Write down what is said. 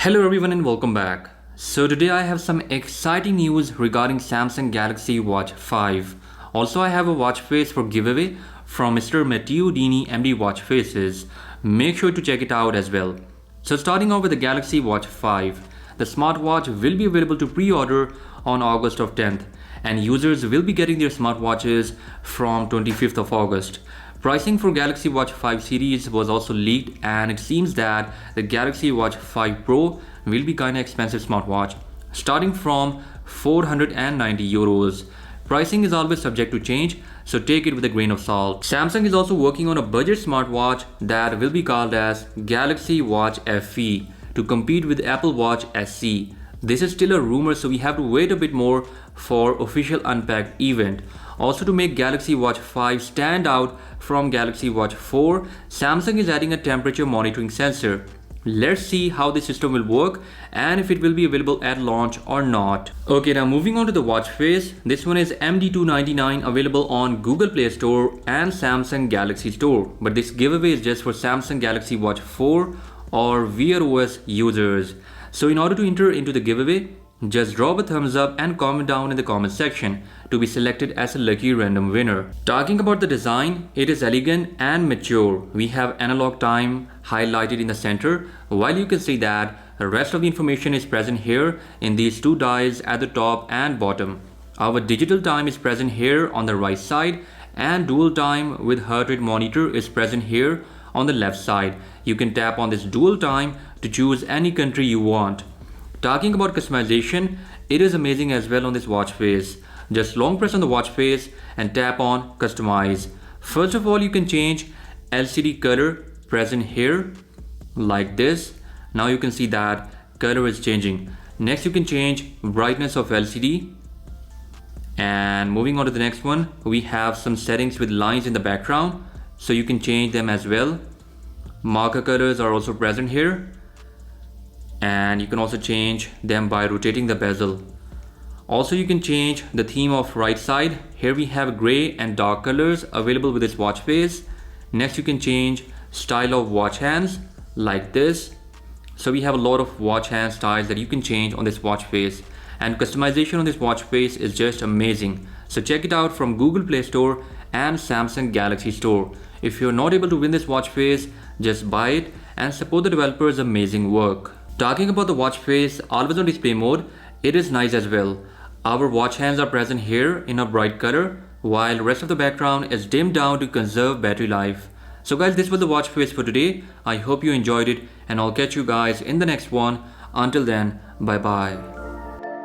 Hello everyone and welcome back. So today I have some exciting news regarding Samsung Galaxy Watch 5. Also I have a watch face for giveaway from Mr. Matthew MD Watch Faces. Make sure to check it out as well. So starting off with the Galaxy Watch 5. The smartwatch will be available to pre-order on August of 10th and users will be getting their smartwatches from 25th of August. Pricing for Galaxy Watch 5 series was also leaked and it seems that the Galaxy Watch 5 Pro will be kinda expensive smartwatch starting from 490 euros. Pricing is always subject to change, so take it with a grain of salt. Samsung is also working on a budget smartwatch that will be called as Galaxy Watch FE to compete with Apple Watch SE. This is still a rumor, so we have to wait a bit more for official unpacked event. Also, to make Galaxy Watch 5 stand out from Galaxy Watch 4, Samsung is adding a temperature monitoring sensor. Let's see how the system will work and if it will be available at launch or not. Okay, now moving on to the watch face. This one is MD299, available on Google Play Store and Samsung Galaxy Store. But this giveaway is just for Samsung Galaxy Watch 4 or Wear OS users. So in order to enter into the giveaway, just drop a thumbs up and comment down in the comment section to be selected as a lucky random winner. Talking about the design, it is elegant and mature. We have analog time highlighted in the center, while you can see that the rest of the information is present here in these two dials at the top and bottom. Our digital time is present here on the right side and dual time with heart rate monitor is present here on the left side. You can tap on this dual time to choose any country you want. Talking about customization, it is amazing as well on this watch face. Just long press on the watch face and tap on customize. First of all, you can change LCD color present here like this. Now you can see that color is changing. Next you can change brightness of LCD. And moving on to the next one, we have some settings with lines in the background, so you can change them as well. Marker colors are also present here. And you can also change them by rotating the bezel. Also you can change the theme of right side. Here we have gray and dark colors available with this watch face. Next you can change style of watch hands like this. So we have a lot of watch hand styles that you can change on this watch face, and customization on this watch face is just amazing. So check it out from Google Play Store and Samsung Galaxy Store. If you're not able to win this watch face, just buy it and support the developers' amazing work. Talking about the watch face, always on display mode, it is nice as well. Our watch hands are present here in a bright color, while the rest of the background is dimmed down to conserve battery life. So guys, this was the watch face for today. I hope you enjoyed it and I'll catch you guys in the next one. Until then, bye bye.